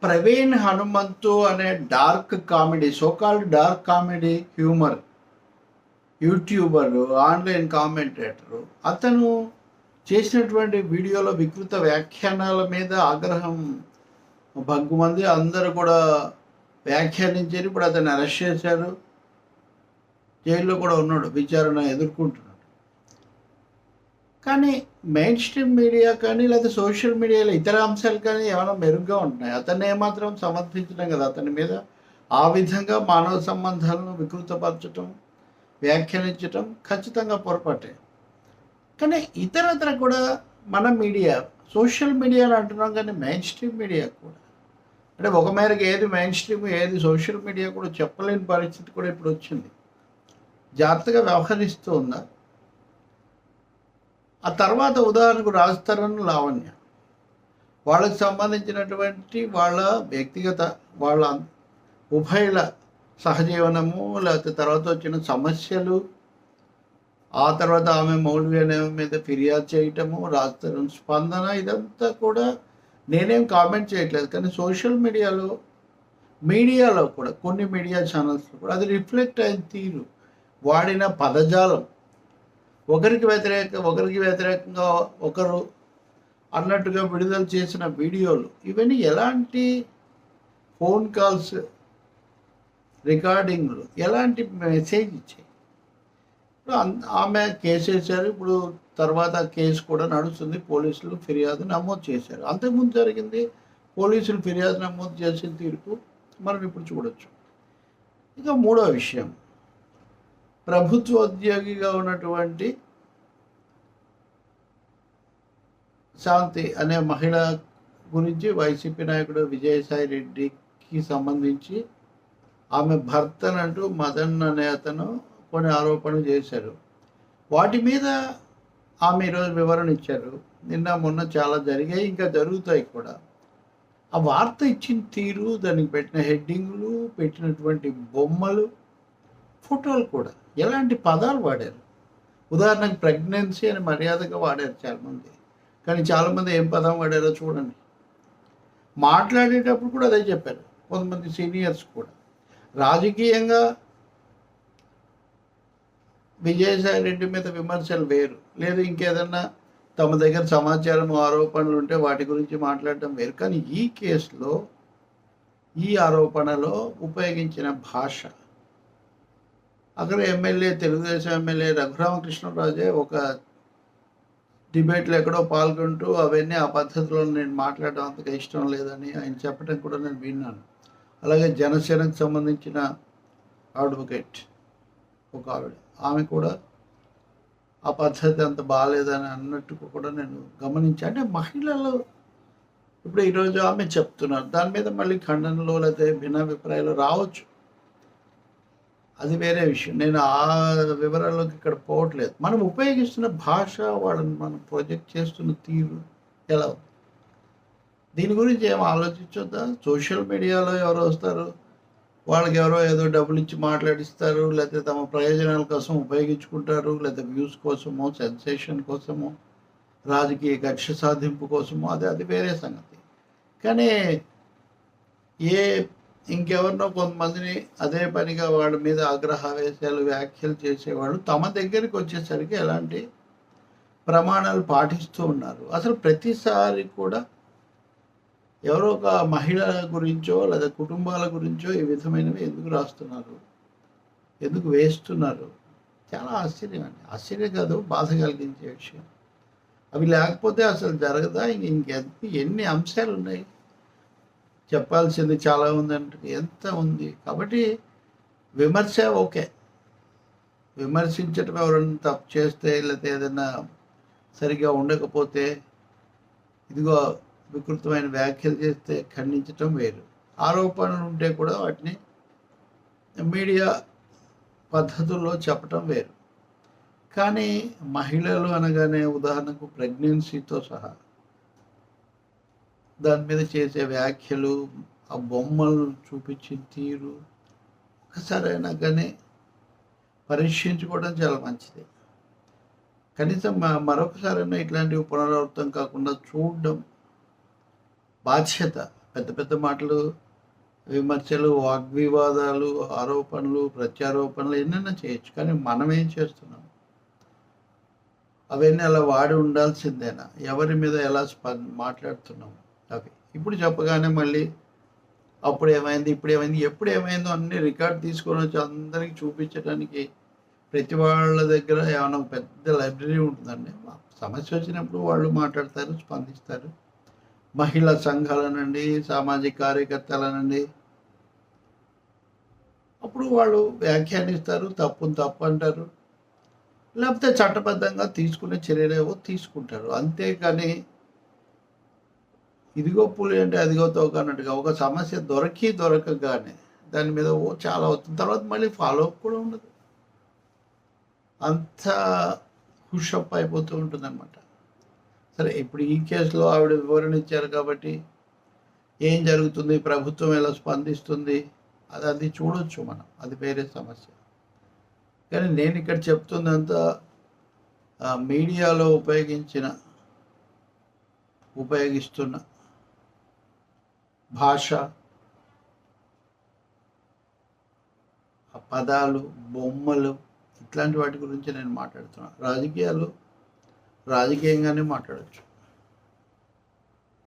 ప్రవీణ్ హనుమంతు అనే dark comedy, so called dark comedy humour youtuber, online commentator, అతను చేసినటువంటి వీడియోలో వికృత వ్యాఖ్యానాల మీద ఆగ్రహం భగ్గుమంది అందరూ కూడా వ్యాఖ్యానించారు. ఇప్పుడు అతన్ని అరెస్ట్ చేశారు, జైల్లో కూడా ఉన్నాడు, విచారణ ఎదుర్కొంటున్నాడు. కానీ మెయిన్ స్ట్రీమ్ మీడియా కానీ లేదా సోషల్ మీడియాలో ఇతర అంశాలు కానీ ఏమైనా మెరుగ్గా ఉంటున్నాయి. అతన్ని ఏమాత్రం సమర్థించడం కదా, అతని మీద ఆ విధంగా మానవ సంబంధాలను వికృతపరచటం, వ్యాఖ్యానించటం ఖచ్చితంగా పొరపాటే. కానీ ఇతరత్ర కూడా మన మీడియా, సోషల్ మీడియాలో అంటున్నాం కానీ మెయిన్ స్ట్రీమ్ మీడియా కూడా, అంటే ఒక మేరకు ఏది మెయిన్ స్ట్రీమ్ ఏది సోషల్ మీడియా కూడా చెప్పలేని పరిస్థితి కూడా ఇప్పుడు వచ్చింది. జాగ్రత్తగా వ్యవహరిస్తూ ఉందా? ఆ తర్వాత ఉదాహరణకు రాజ్ తరుణ్, లావణ్య, వాళ్ళకి సంబంధించినటువంటి వాళ్ళ వ్యక్తిగత, వాళ్ళ ఉభయల సహజీవనము, లేకపోతే తర్వాత వచ్చిన సమస్యలు, ఆ తర్వాత ఆమె మౌల్వి అనే మీద ఫిర్యాదు చేయటము, రాజ్ తరుణ్ స్పందన, ఇదంతా కూడా నేనేం కామెంట్ చేయట్లేదు. కానీ సోషల్ మీడియాలో కూడా కొన్ని మీడియా ఛానల్స్లో కూడా అది రిఫ్లెక్ట్ అయిన తీరు, వాడిన పదజాలం, ఒకరికి వ్యతిరేకంగా ఒకరు అన్నట్టుగా విడుదల చేసిన వీడియోలు, ఇవన్నీ ఎలాంటి ఫోన్ కాల్స్, రికార్డింగ్లు, ఎలాంటి మెసేజ్ ఇచ్చాయి. ఇప్పుడు ఆమె కేసు వేశారు, ఇప్పుడు తర్వాత కేసు కూడా నడుస్తుంది, పోలీసులు ఫిర్యాదు నమోదు చేశారు. అంతకుముందు జరిగింది, పోలీసులు ఫిర్యాదు నమోదు చేసిన తీర్పు మనం ఇప్పుడు చూడొచ్చు. ఇక మూడో విషయం, ప్రభుత్వ ఉద్యోగిగా ఉన్నటువంటి శాంతి అనే మహిళ గురించి వైసీపీ నాయకుడు విజయసాయి రెడ్డికి సంబంధించి ఆమె భర్తనంటూ మదన్ అనే అతను కొన్ని ఆరోపణలు చేశారు. వాటి మీద ఆమె ఈరోజు వివరణ ఇచ్చారు. నిన్న మొన్న చాలా జరిగాయి, ఇంకా జరుగుతాయి కూడా. ఆ వార్త ఇచ్చిన తీరు, దానికి పెట్టిన హెడ్డింగ్లు, పెట్టినటువంటి బొమ్మలు, ఫోటోలు కూడా ఎలాంటి పదాలు వాడారు. ఉదాహరణకు ప్రెగ్నెన్సీ అని మర్యాదగా వాడారు చాలామంది, కానీ చాలామంది ఏం పదం వాడారో చూడండి. మాట్లాడేటప్పుడు కూడా అదే చెప్పారు కొంతమంది సీనియర్స్ కూడా. రాజకీయంగా విజయసాయి రెడ్డి మీద విమర్శలు వేరు, లేదు ఇంకేదన్నా తమ దగ్గర సమాచారం, ఆరోపణలు ఉంటే వాటి గురించి మాట్లాడటం వేరు. కానీ ఈ కేసులో, ఈ ఆరోపణలో ఉపయోగించిన భాష, అక్కడ ఎమ్మెల్యే, తెలుగుదేశం ఎమ్మెల్యే రఘురామకృష్ణరాజే ఒక డిబేట్లో ఎక్కడో పాల్గొంటూ అవన్నీ ఆ పద్ధతిలో నేను మాట్లాడడం అంతగా ఇష్టం లేదని ఆయన చెప్పడం కూడా నేను విన్నాను. అలాగే జనసేనకు సంబంధించిన అడ్వకేట్ ఒక ఆమె కూడా ఆ పద్ధతి అంత బాగాలేదని అన్నట్టు కూడా నేను గమనించాను. అంటే మహిళలు ఇప్పుడు ఈరోజు ఆమె చెప్తున్నారు, దాని మీద మళ్ళీ ఖండనలో లేకపోతే భిన్నాభిప్రాయాలు రావచ్చు, అది వేరే విషయం. నేను ఆ వివరాల్లోకి ఇక్కడ పోవట్లేదు. మనం ఉపయోగిస్తున్న భాష, వాళ్ళని మనం ప్రొజెక్ట్ చేస్తున్న తీరు ఎలా ఉంది, దీని గురించి ఏం ఆలోచించొద్దా? సోషల్ మీడియాలో ఎవరు వస్తారు, వాళ్ళకి ఎవరో ఏదో డబ్బులు ఇచ్చి మాట్లాడిస్తారు, లేకపోతే తమ ప్రయోజనాల కోసం ఉపయోగించుకుంటారు, లేకపోతే వ్యూస్ కోసమో, సెన్సేషన్ కోసమో, రాజకీయ కక్ష సాధింపు కోసమో, అది వేరే సంగతి. కానీ ఇంకెవరినో కొంతమందిని అదే పనిగా వాళ్ళ మీద ఆగ్రహావేశాలు, వ్యాఖ్యలు చేసేవాళ్ళు తమ దగ్గరికి వచ్చేసరికి ఎలాంటి ప్రమాణాలు పాటిస్తూ ఉన్నారు. అసలు ప్రతిసారి కూడా ఎవరో ఒక మహిళ గురించో లేదా కుటుంబాల గురించో ఈ విధమైనవి ఎందుకు రాస్తున్నారు, ఎందుకు వేస్తున్నారు? చాలా ఆశ్చర్యం అండి. ఆశ్చర్యం కాదు, బాధ కలిగించే విషయం. అవి లేకపోతే అసలు జరగదా? ఎన్ని అంశాలు ఉన్నాయి, చెప్పాల్సింది చాలా ఉందంటే ఎంత ఉంది. కాబట్టి విమర్శ ఓకే, విమర్శించటం ఎవరైనా తప్పు చేస్తే, లేకపోతే ఏదైనా సరిగా ఉండకపోతే, ఇదిగో వికృతమైన వ్యాఖ్యలు చేస్తే ఖండించటం వేరు. ఆరోపణలు ఉంటే కూడా వాటిని మీడియా పద్ధతుల్లో చెప్పటం వేరు. కానీ మహిళలు అనగానే ఉదాహరణకు ప్రెగ్నెన్సీతో సహా దాని మీద చేసే వ్యాఖ్యలు, ఆ బొమ్మలు చూపించిన తీరు, ఒకసారైనా కానీ పరీక్షించుకోవడం చాలా మంచిది. కనీసం మరొకసారైనా ఇట్లాంటివి పునరావృతం కాకుండా చూడడం బాధ్యత పెద్ద పెద్ద మాటలు, విమర్శలు, వాగ్వివాదాలు, ఆరోపణలు, ప్రత్యారోపణలు ఎన్నైనా చేయొచ్చు. కానీ మనం ఏం చేస్తున్నాం? అవన్నీ అలా వాడి ఉండాల్సిందేనా? ఎవరి మీద ఎలా మాట్లాడుతున్నాం? అవి ఇప్పుడు చెప్పగానే మళ్ళీ అప్పుడు ఏమైంది, ఇప్పుడు ఏమైంది, ఎప్పుడు ఏమైందో అన్ని రికార్డ్ తీసుకొని వచ్చి అందరికీ చూపించడానికి ప్రతి వాళ్ళ దగ్గర ఏమైనా ఒక పెద్ద లైబ్రరీ ఉంటుందండి. సమస్య వచ్చినప్పుడు వాళ్ళు మాట్లాడతారు, స్పందిస్తారు. మహిళా సంఘాలనండి, సామాజిక కార్యకర్తలనండి, అప్పుడు వాళ్ళు వ్యాఖ్యానిస్తారు, తప్పుని తప్పు అంటారు, లేకపోతే చట్టబద్ధంగా తీసుకునే చర్యలేవో తీసుకుంటారు. అంతేకాని ఇదిగో పులి అంటే అదిగో తోక అన్నట్టుగా ఒక సమస్య దొరకగానే దాని మీద చాలా అవుతుంది, తర్వాత మళ్ళీ ఫాలో అప్ కూడా ఉండదు. అంత హుషప్ అయిపోతూ ఉంటుంది అనమాట. సరే, ఇప్పుడు ఈ కేసులో ఆవిడ వివరణ ఇచ్చారు కాబట్టి ఏం జరుగుతుంది, ప్రభుత్వం ఎలా స్పందిస్తుంది, అది చూడొచ్చు మనం, అది వేరే సమస్య. కానీ నేను ఇక్కడ చెప్తుందంతా మీడియాలో ఉపయోగిస్తున్న భాష, పదాలు, బొమ్మలు, ఇట్లాంటి వాటి గురించి నేను మాట్లాడుతున్నాను. రాజకీయంగానే మాట్లాడచ్చు.